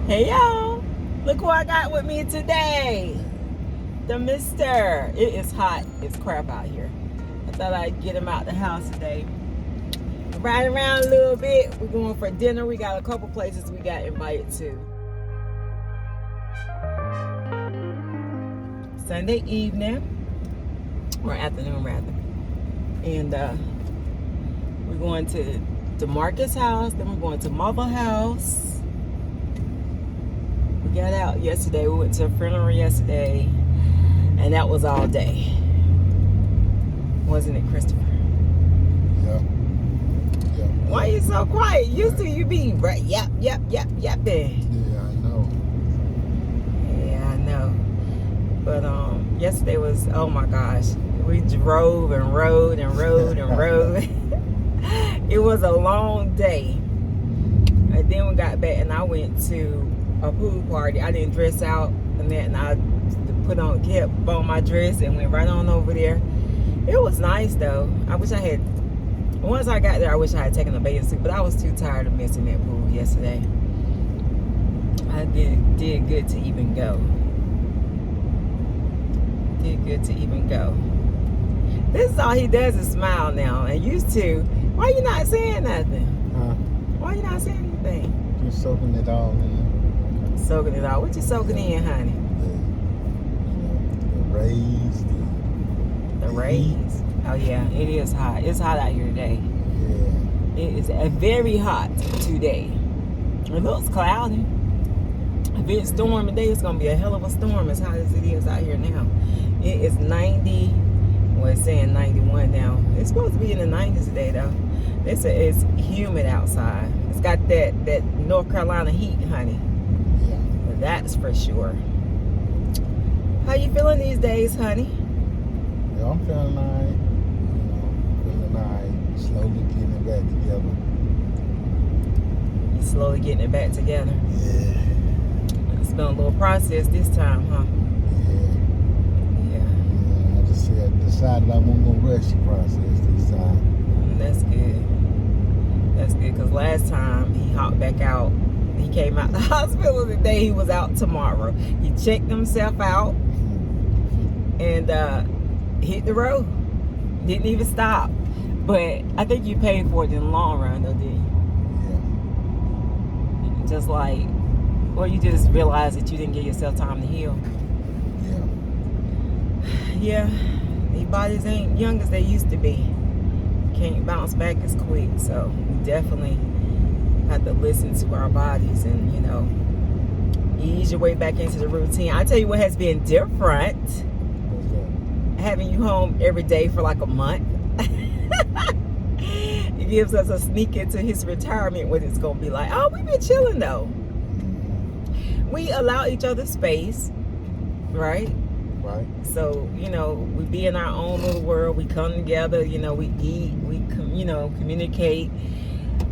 Hey y'all, look who I got with me today. The mister. It is hot as crap out here. I thought I'd get him out the house today. Ride around a little bit. We're going for dinner. We got a couple places we got invited to. Sunday evening, or afternoon rather. And we're going to DeMarcus' house, then we're going to Mother house. We got out yesterday. We went to a funeral yesterday, and that was all day. Wasn't it, Christopher? Yeah. Why are you so quiet? Used to you be right, yap. Yeah, I know. Yeah, I know. But yesterday was, oh my gosh, we drove and rode and rode and rode. It was a long day. And then we got back and I went to a pool party. I didn't dress out and then I kept on my dress and went right on over there. It was nice though. I wish I had, once I got there, I wish I had taken a bathing suit, but I was too tired of missing that pool yesterday. I did good to even go. Did good to even go. This is all he does is smile now. And used to, why you not saying nothing? Huh? Why you not saying anything? Just soaking it all in. Soaking it all. What you soaking in, honey? The rays. The rays. Oh yeah, it is hot. It's hot out here today. Yeah. It is very hot today. It looks cloudy. If it's storming today, it's gonna be a hell of a storm as hot as it is out here now. It is 90. Well, it's saying 91 now. It's supposed to be in the 90s today though. It's humid outside. It's got that North Carolina heat, honey. Yeah. That's for sure. How you feeling these days, honey? Yeah, I'm feeling nice. Feeling nice. Slowly getting it back together. You slowly getting it back together. Yeah. It's been a little process this time, huh? Yeah. I just decided I wasn't gonna rush the process this time. That's good. That's good, because last time he hopped back out. He came out the hospital the day he was out tomorrow. He checked himself out and hit the road. Didn't even stop. But I think you paid for it in the long run, though, didn't you? Yeah. Just like, or you just realized that you didn't give yourself time to heal. Yeah. Yeah, these bodies ain't young as they used to be. Can't bounce back as quick. So we definitely have to listen to our bodies and, ease your way back into the routine. I tell you what has been different. What's that? Having you home every day for like a month. It gives us a sneak into his retirement, what it's gonna be like. Oh, we've been chilling though. We allow each other space, right? Right. So, we be in our own little world. We come together, we eat, we communicate,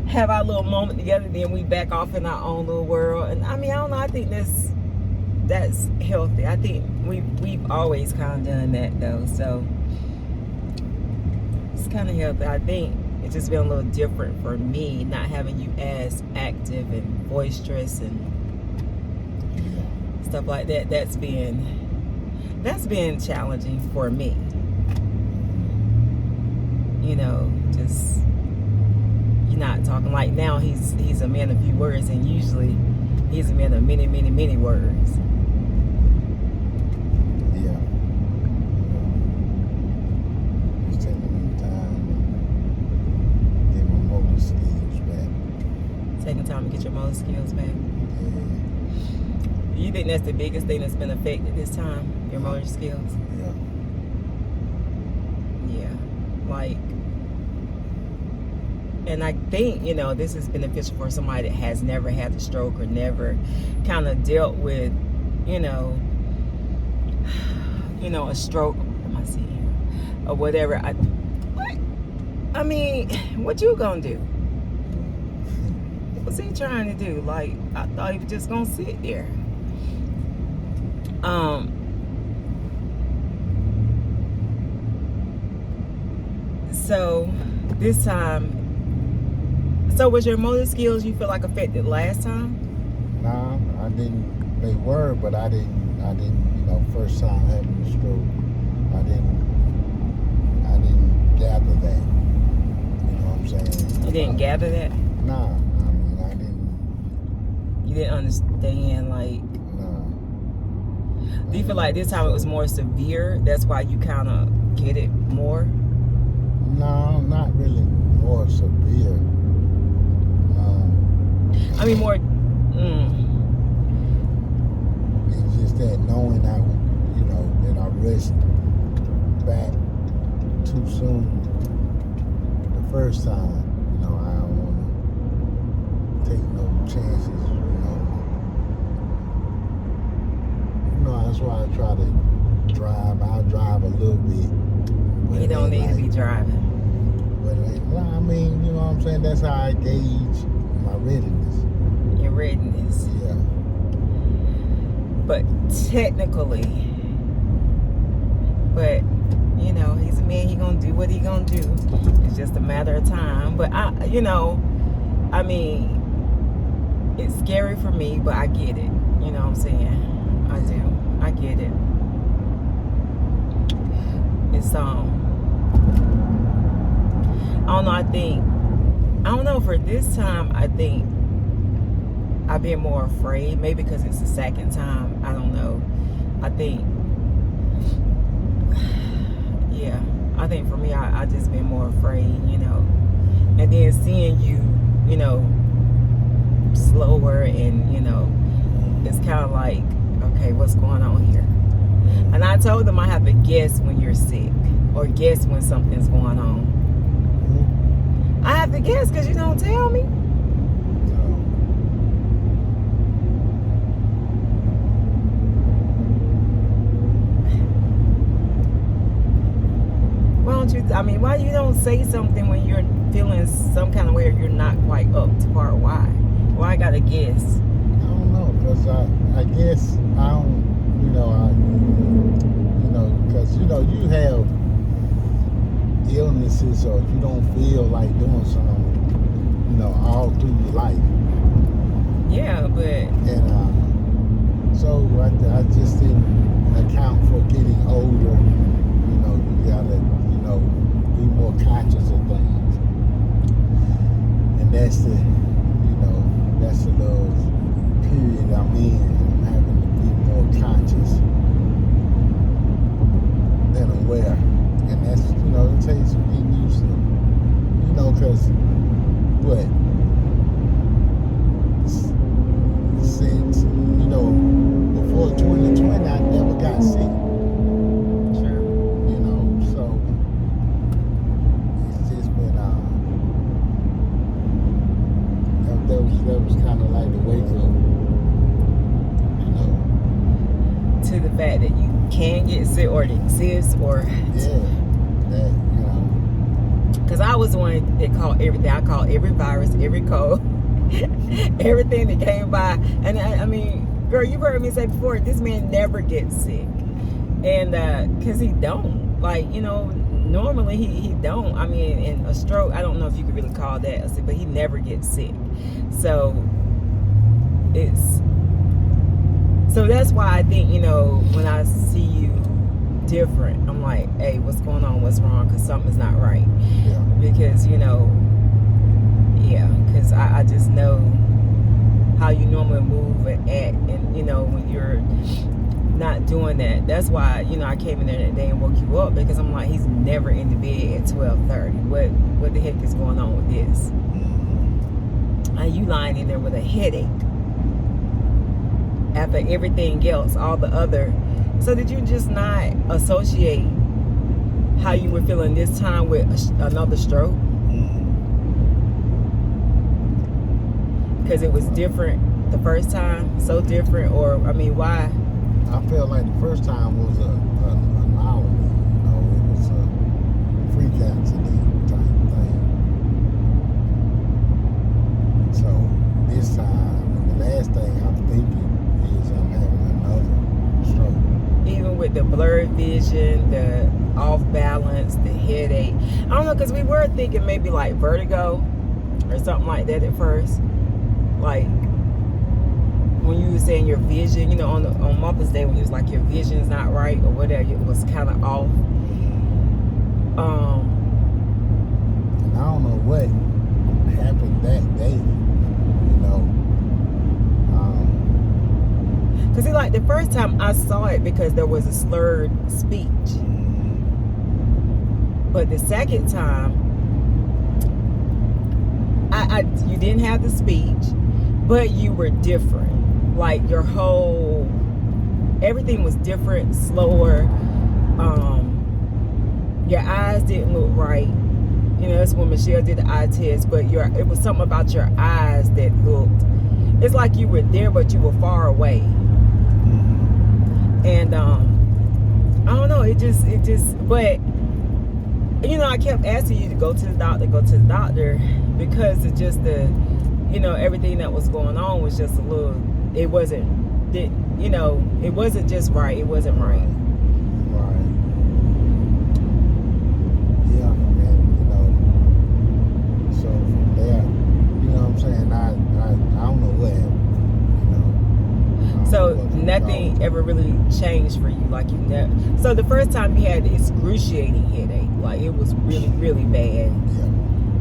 have our little moment together, then we back off in our own little world. And I mean, I don't know, I think that's healthy. I think we've always kind of done that though. So it's kind of healthy. I think it's just been a little different for me, not having you as active and boisterous and stuff like that. That's been challenging for me. Just you're not talking like now. He's a man of few words, and usually he's a man of many, many, many words. Yeah. Just taking me time to get my motor skills back. Taking time to get your motor skills back. Yeah. You think that's the biggest thing that's been affected this time? Your motor skills? Yeah. Yeah. Like, and I think, this is beneficial for somebody that has never had a stroke or never kind of dealt with, a stroke. What am I saying here? Or whatever. I mean, what you gonna do? What's he trying to do? Like, I thought he was just gonna sit there. So this time, so was your motor skills you feel like affected last time? Nah, I didn't. They were, but I didn't. First time having a stroke, I didn't gather that. You know what I'm saying? You didn't gather that? Nah, I mean, I didn't. You didn't understand, like. Nah. Do you feel like this time it was more severe? That's why you kind of get it more? No, not really more severe. I mean, more. It's just that knowing that I rushed back too soon the first time. I don't want to take no chances. That's why I try to drive. I'll drive a little bit. You don't need to be driving. But I mean, you know what I'm saying? That's how I gauge my readiness. Your readiness. Yeah. But technically, he's a man. He gonna do what he gonna do. It's just a matter of time. But I mean, it's scary for me, but I get it. You know what I'm saying? I do. I get it. It's I don't know. I don't know. For this time, I think I've been more afraid. Maybe because it's the second time. I don't know. I think, yeah. I think for me, I just been more afraid, And then seeing you, slower and, it's kind of like, okay, what's going on here? And I told them I have to guess when you're sick or guess when something's going on. I have to guess because you don't tell me. Why you don't say something when you're feeling some kind of way or you're not quite up to par? Why? Why I gotta guess? I don't know, because I guess I don't, because, you have illnesses or you don't feel like doing something, all through your life. Yeah, but... And so I just didn't account for getting older. You gotta, be more conscious of things. And that's the little period I'm in. I'm having to be more conscious than aware. And that's, it takes some getting used to. Because, since, before 2020, I never got sick. That was kind of like the wake up, to the fact that you can get sick or it exists or... Yeah, that, Because I was the one that called everything. I called every virus, every cold, everything that came by. And I mean, girl, you've heard me say before, this man never gets sick. And because he don't. Like, normally he don't. I mean, in a stroke, I don't know if you could really call that a sick, but he never gets sick. So that's why I think, when I see you different, I'm like, hey, what's going on? What's wrong? Because something's not right. Yeah. Because, because I just know how you normally move and act. And, when you're not doing that, that's why, I came in there that day and woke you up, because I'm like, he's never in the bed at 12:30. What the heck is going on with this? And you lying in there with a headache after everything else, all the other. So did you just not associate how you were feeling this time with another stroke? Because it was different the first time, so different, or why? I felt like the first time was an anomaly, it was a freak accident type thing. So this time, the last thing I'm thinking is I'm having another stroke. Even with the blurred vision, the off balance, the headache. I don't know, because we were thinking maybe like vertigo or something like that at first. Like, were saying your vision, you know, on Mother's Day when you was like your vision's not right or whatever, it was kind of off. And I don't know what happened that day, you know. Cause see, like the first time I saw it because there was a slurred speech, but the second time, you didn't have the speech, but you were different. Like your whole, everything was different, slower. Your eyes didn't look right. You know, that's when Michelle did the eye test, but it was something about your eyes that looked, it's like you were there, but you were far away. And I don't know, it just, but you know, I kept asking you to go to the doctor, because it's just you know, everything that was going on was just a little, it wasn't just right. It wasn't right. Right. Yeah, and you know, so from there, you know what I'm saying, I don't know what happened. So nothing ever really changed for you, like you never. So the first time you had the excruciating headache, like it was really, really bad. Yeah.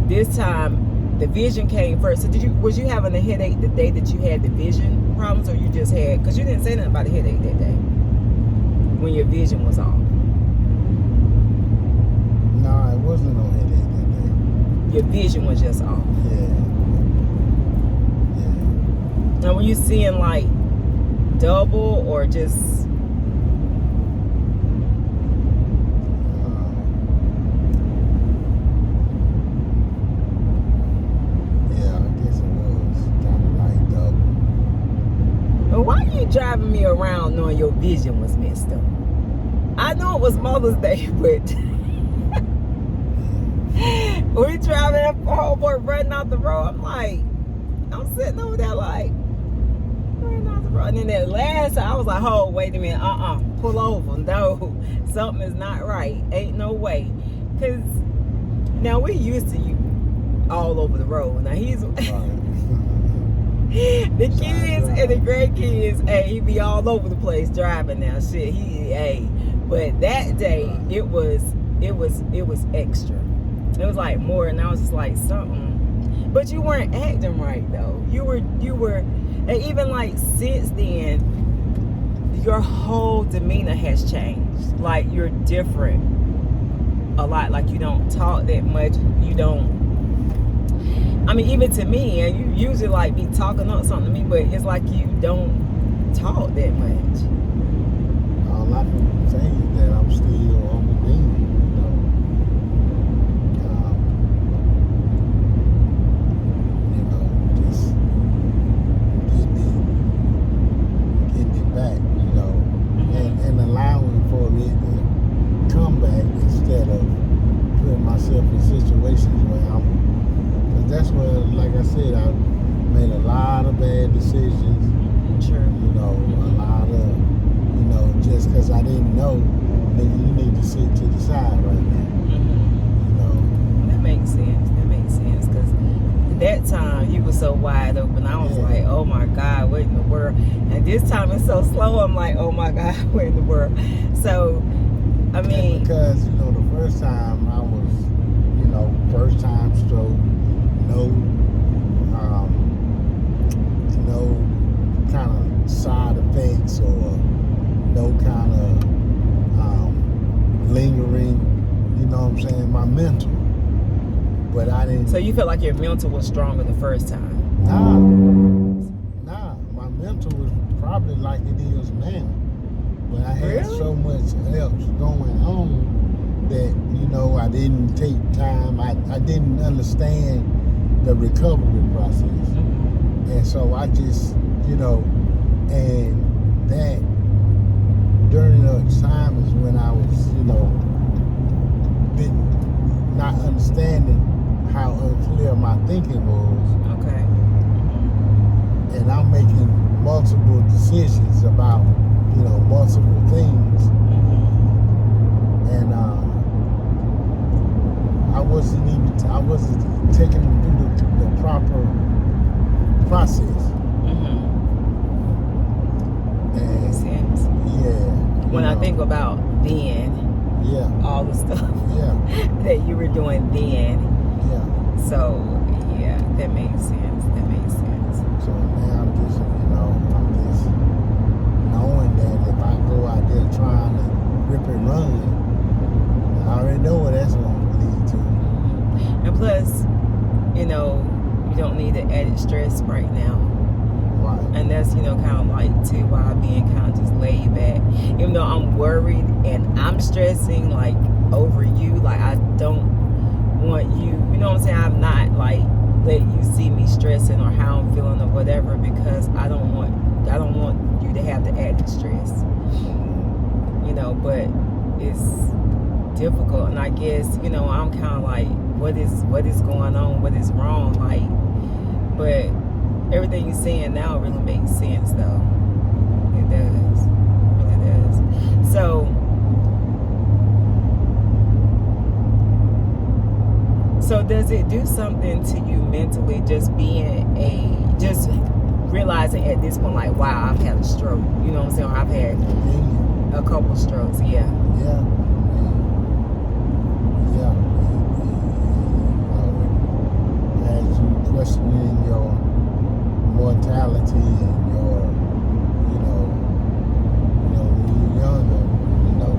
This time, the vision came first. So was you having a headache the day that you had the vision problems, or you just had? Because you didn't say nothing about a headache that day when your vision was off. No, it wasn't no headache that day. Your vision was just off. Yeah. Now, when you seeing like double or just yeah, I guess it was kind of like double. But why are you driving me around knowing your vision was messed up? I know it was Mother's Day, but we driving that homeboy running out the road. I'm sitting over there like, and then that last time I was like, oh, wait a minute, pull over. No, something is not right. Ain't no way. Because now we used to you all over the road. Now he's the kids and the grandkids, hey, he be all over the place driving now. Shit, but that day it was extra. It was like more, and I was just like something. But you weren't acting right though. You were. And even like since then, your whole demeanor has changed. Like you're different a lot. Like you don't talk that much. You don't, I mean, even to me, and you usually like be talking up something to me, but it's like you don't talk that much. All I can say is that I'm still on the beam, you know. Just getting it back, you know, and allowing for it to come back instead of putting myself in situations where because that's where, like I said, I made a lot of bad decisions. Sure. You know, a lot of, you know, just because I didn't know, nigga, you need to sit to the side right now. You know. That makes sense. Because that time you were so wide open. I was like, oh my God, what in the world? And this time it's so slow. I'm like, oh my God, what in the world? So, I mean, and because, you know, the first time I was, you know, first time stroke, no kind of side effects or no kind of lingering, you know what I'm saying, my mental. But I didn't. So you felt like your mental was stronger the first time? Nah, my mental was probably like it is now. But I had so much else going on that, you know, I didn't take time. I didn't understand the recovery process. And so I just, you know, and that during those times when I was, you know, not understanding how unclear my thinking was. Okay. And I'm making multiple decisions about, you know, multiple things. And I wasn't taking them through the proper process. makes sense. Yeah. When I think about then, all the stuff that you were doing then. Yeah. So, yeah, that makes sense. That makes sense. So now I'm just knowing that if I go out there trying to rip and run, I already know what that's going to lead to. And plus, you don't need the added stress right now. Right. And that's, kind of like, too, why I'm being kind of just laid back. Even though I'm worried and I'm stressing, like, over you, like, I don't want you, you know what I'm saying? I'm not, like, let you see me stressing or how I'm feeling or whatever, because I don't want you to have the added stress. But it's difficult, and I guess, I'm kind of like, what is going on? What is wrong? Like, but everything you're saying now really makes sense, though. It does. It really does. So does it do something to you mentally, just realizing at this point, like, wow, I've had a stroke. You know what I'm saying? I've had a couple strokes. Yeah. Yeah. As you questioning your mortality and your, when you're younger,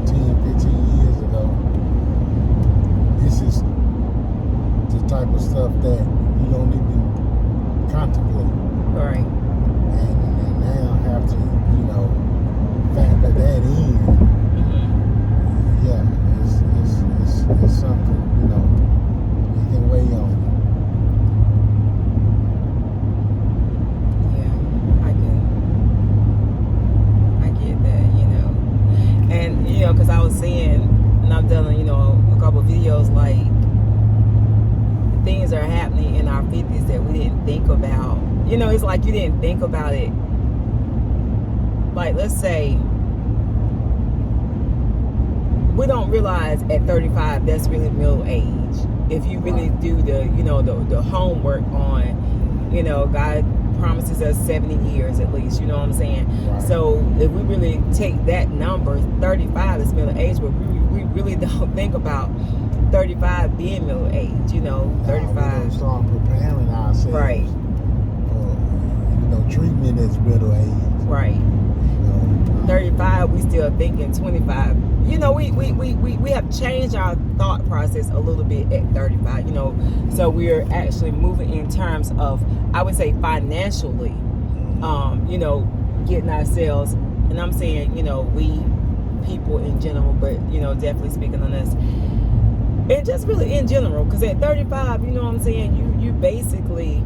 10, 15 years ago, this is the type of stuff that you don't even contemplate. Right. And now have to, factor that in. Mm-hmm. Yeah, it's something, it can weigh on you. Because I was saying, and I've done, a couple of videos, like, things are happening in our 50s that we didn't think about. It's like you didn't think about it. Like, let's say, we don't realize at 35 that's really middle age. If you really do the, the homework on, God promises us 70 years at least, you know what I'm saying? Right. So if we really take that number, 35 is middle age, but we really don't think about 35 being middle age, 35. We don't start preparing ourselves. Right. For, treatment is middle age. Right. 35, we still thinking 25. We have changed our thought process a little bit at 35, so we're actually moving in terms of, I would say, financially, getting ourselves, and I'm saying, we people in general, but, definitely speaking on us, and just really in general, because at 35, you know what I'm saying, you basically,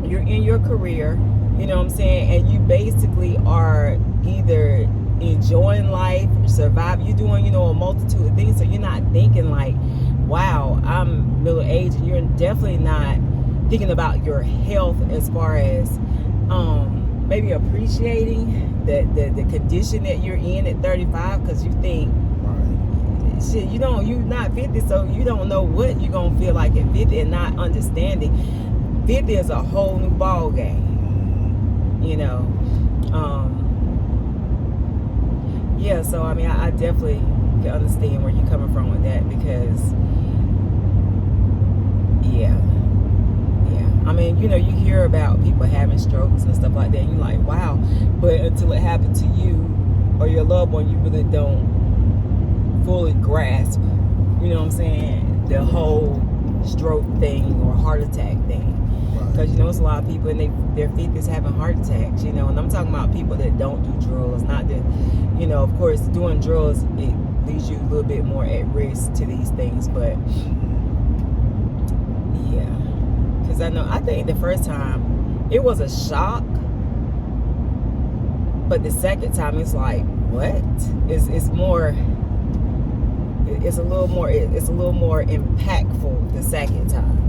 you're in your career, you know what I'm saying, and you basically are either enjoying life, surviving, you're doing, a multitude of things, so you're not thinking like, wow, I'm middle aged, and you're definitely not thinking about your health as far as maybe appreciating the condition that you're in at 35, because you think, shit, you're not 50, so you don't know what you're gonna feel like at 50, and not understanding 50 is a whole new ball game, yeah, so I mean, I definitely can understand where you're coming from with that, because I mean, you hear about people having strokes and stuff like that, and you're like, wow, but until it happened to you or your loved one, you really don't fully grasp, you know what I'm saying, the whole stroke thing or heart attack thing. Because it's a lot of people in their 50s having heart attacks, and I'm talking about people that don't do drugs, not that, of course, doing drugs, it leaves you a little bit more at risk to these things, but yeah, because I think the first time it was a shock, but the second time it's like, what? It's a little more impactful the second time.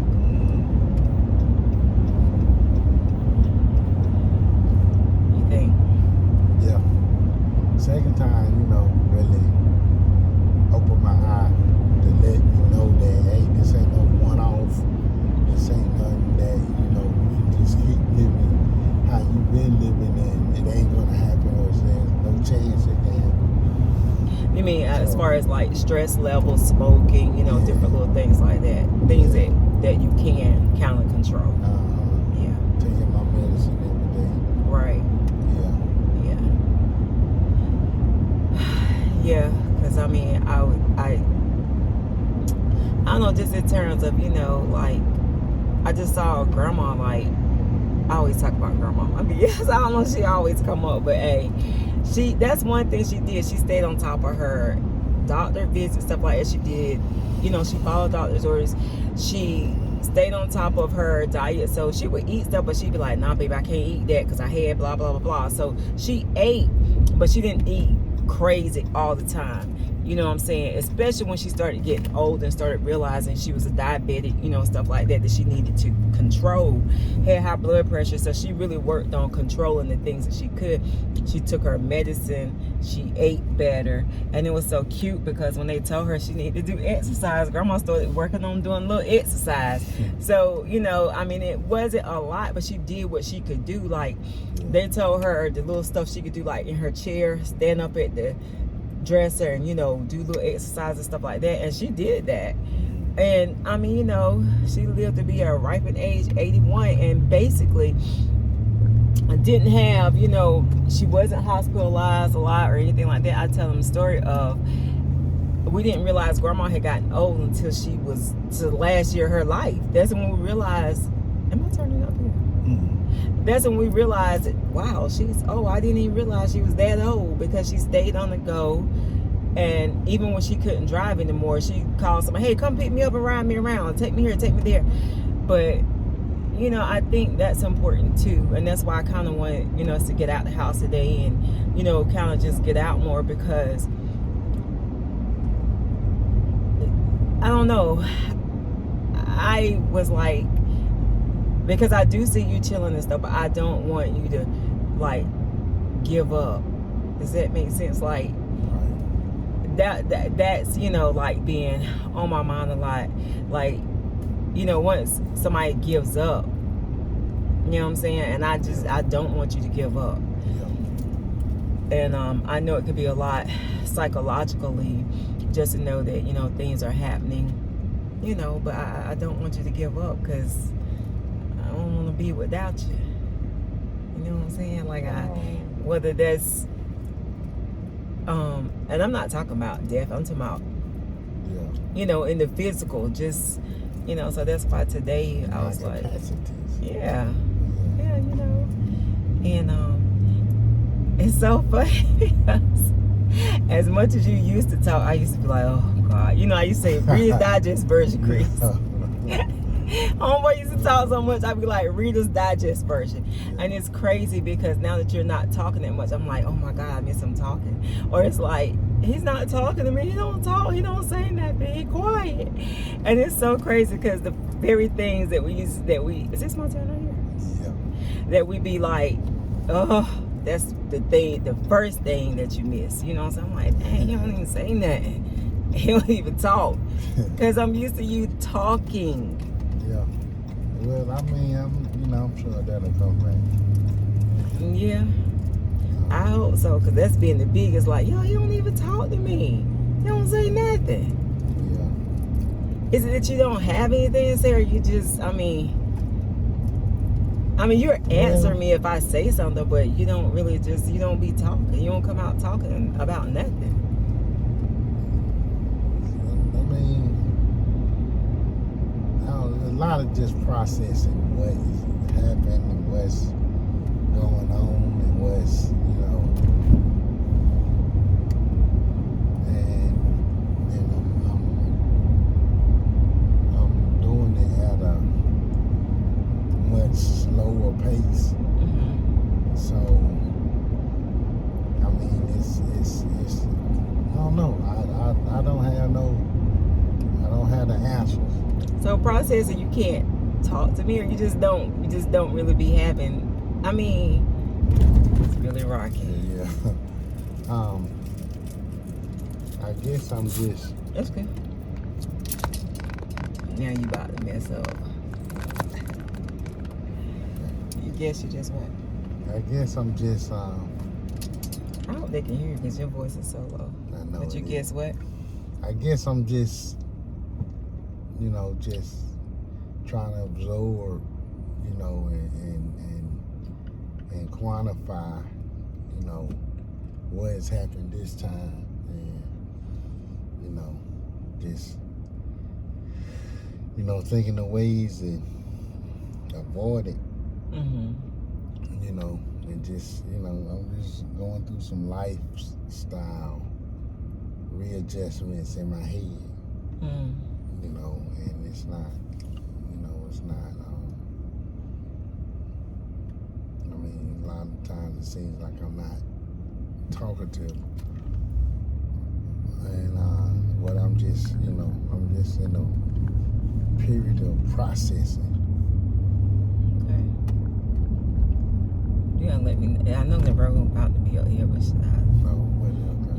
Second time, really opened my eye to let me know that, hey, this ain't no one-off. This ain't nothing that, you just keep living how you've been living, and it ain't gonna happen, or it's as far as like stress levels, smoking, you know, different little things like that. Things that you can kind of control. Yeah. Taking my medicine every day. Right. Yeah. Because I mean, I don't know, just in terms of, you know, like, I just saw grandma, like, I always talk about grandma. I mean, yes, I don't know, she always come up, but hey, that's one thing she did. She stayed on top of her doctor visits, stuff like that. She did, you know, she followed doctor's orders. She stayed on top of her diet. So she would eat stuff, but she'd be like, nah, baby, I can't eat that because I had blah, blah, blah, blah. So she ate, but she didn't eat crazy all the time. You know what I'm saying? Especially when she started getting old and started realizing she was a diabetic, you know, stuff like that she needed to control. Had high blood pressure, so she really worked on controlling the things that she could. She took her medicine, she ate better, and it was so cute because when they told her she needed to do exercise, grandma started working on doing a little exercise. So, you know, I mean, it wasn't a lot, but she did what she could do. Like, they told her the little stuff she could do, like in her chair, stand up at the dresser and, you know, do little exercise and stuff like that, and she did that. And I mean, you know, she lived to be a ripened age, 81, and basically didn't have, you know, she wasn't hospitalized a lot or anything like that. I tell them the story of, we didn't realize grandma had gotten old until she was to the last year of her life. That's when we realized, am I turning up here? That's when we realized, wow, she's, oh, I didn't even realize she was that old, because she stayed on the go. And even when she couldn't drive anymore, she called somebody, hey, come pick me up and ride me around, take me here, take me there. But, you know, I think that's important too. And that's why I kind of wanted, you know, us to get out the house today and, you know, kind of just get out more, because I don't know, I was like, because I do see you chilling and stuff, but I don't want you to like give up. Does that make sense? Like that's, you know, like being on my mind a lot. Like, you know, once somebody gives up, you know what I'm saying? And I don't want you to give up. And I know it could be a lot psychologically just to know that, you know, things are happening, you know, but I don't want you to give up, because I don't want to be without you. You know what I'm saying? Like, whether that's, and I'm not talking about death, I'm talking about, you know, in the physical, just, you know, so that's why today I was like, yeah, you know, and it's so funny because as much as you used to talk, I used to be like, oh God, you know, I used to say, Reader's Digest version, Chris. Homeboy used to talk so much, I'd be like, Reader's Digest version. And it's crazy because now that you're not talking that much, I'm like, oh my God, I miss him talking. Or it's like, he's not talking to me, he don't talk, he don't say nothing, he quiet. And it's so crazy because the very things that we used, is this my turn right here? Yeah. That we be like, oh, that's the thing, the first thing that you miss. You know what I'm saying? I'm like, dang, he don't even say nothing. He don't even talk. Because I'm used to you talking. Yeah. Well, I mean, I'm sure that'll come back. Yeah. I hope so, because that's been the biggest, like, yo, you don't even talk to me. You don't say nothing. Yeah. Is it that you don't have anything to say, or you just, I mean, you're answering me if I say something, but you don't really just, you don't be talking. You don't come out talking about nothing. I mean, a lot of just processing what is happening and what's going on and what's, you know, and I'm doing it at a much slower pace. So, I mean, it's I don't know. I don't have the answers. So processing, you can't talk to me, or you just don't really be having, I mean, it's really rocky. Yeah. I guess I'm just. That's good. Now you about to mess up. You guess you just what? I guess I'm just. I hope they can hear you because your voice is so low. I know. know. But you guess what? I guess I'm just, you know, just trying to absorb, you know, and quantify, you know, what has happened this time, and you know, just, you know, thinking of ways to avoid it. You know, and just, you know, I'm just going through some lifestyle readjustments in my head. You know, and it's not, you know, it's not. I mean, a lot of times it seems like I'm not talkative, and but I'm just, you know, I'm just in a period of processing. Okay. You gotta let me know. I know the road about to be up here, but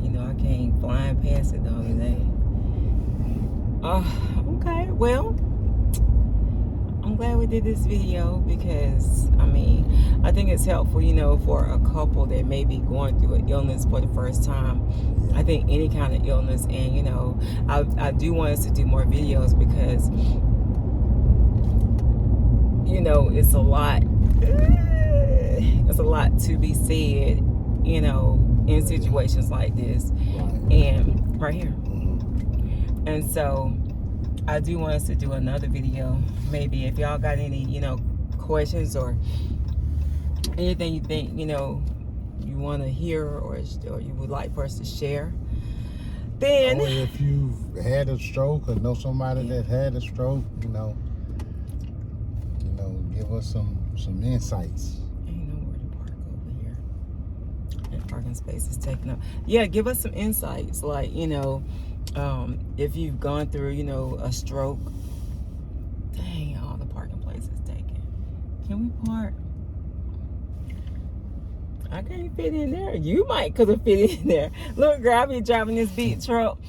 you know, I can't flying past it the other day. Okay, well, I'm glad we did this video because, I mean, I think it's helpful, you know, for a couple that may be going through an illness for the first time. I think any kind of illness, and, you know, I do want us to do more videos because, you know, it's a lot to be said, you know, in situations like this, and right here. And so I do want us to do another video. Maybe if y'all got any, you know, questions or anything you think, you know, you want to hear or you would like for us to share, then or if you've had a stroke or know somebody that had a stroke, you know, give us some insights. Ain't nowhere to park over here. That parking space is taken up. Yeah, give us some insights, like, you know, if you've gone through, you know, a stroke. Dang, all the parking places taken. Can we park? I can't fit in there. You might could have fit in there. Look, girl, I be driving this big truck.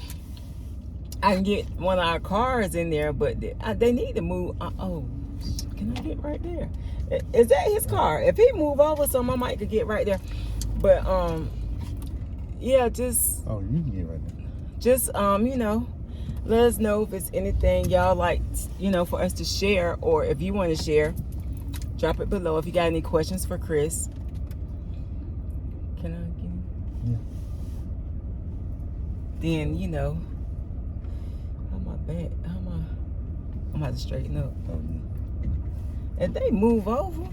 I can get one of our cars in there, but they need to move. Oh, can I get right there? Is that his car? If he move over some, I might could get right there. But yeah, just. Oh, you can get right there. Just, you know, let us know if it's anything y'all like, you know, for us to share, or if you want to share, drop it below. If you got any questions for Chris. Can I get him? Yeah. Then, you know, I'm about to straighten up. Oh, yeah. If they move over.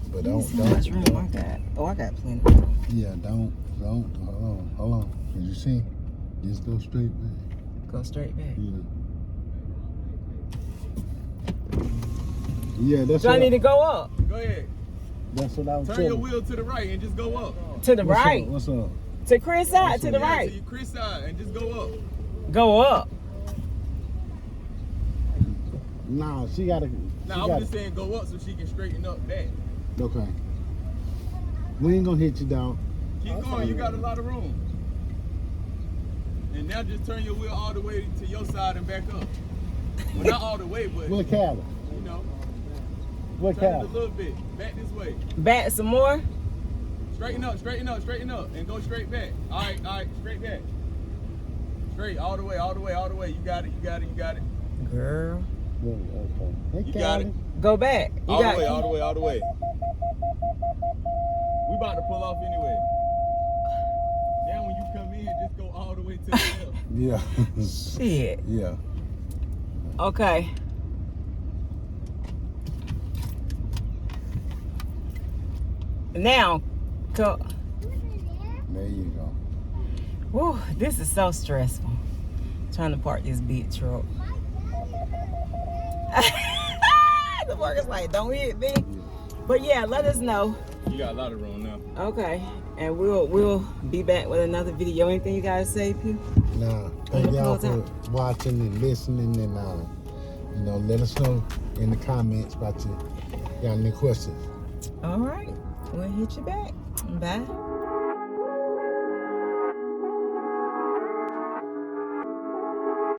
But Let me see how much room I got. Oh, I got plenty of room. Yeah, don't. Hold on. Did you see? Just go straight back. Go straight back. Yeah, that's Do I need to go up? Go ahead. That's what I was Turn your wheel to the right and just go up. To the right. What's up? To Chris side, to the right. To your Chris side and just go up. Go up. Nah, she gotta. Now, I was just saying go up so she can straighten up back. Okay. We ain't gonna hit you down. Keep going, you got a lot of room. And now just turn your wheel all the way to your side and back up. Well, not all the way, but, What cabin? you know, What turn it a cabin? little bit. Back this way. Back some more. Straighten up, and go straight back. All right, straight back. Straight, all the way. You got it. Girl. Yeah, okay. Hey, You got it. Go back. You All got the way. We about to pull off anyway. Now when you come in, just go all the way to the left. Yeah. Shit. Yeah. Okay. Now, go. There you go. Whew, this is so stressful. Trying to park this big truck. The worker's like, don't hit me. But yeah, let us know. You got a lot of room now. Okay. And we'll be back with another video. Anything you guys say, Pew? Nah, thank y'all for watching and listening, and you know, let us know in the comments about got any questions. All right. We'll hit you back. Bye.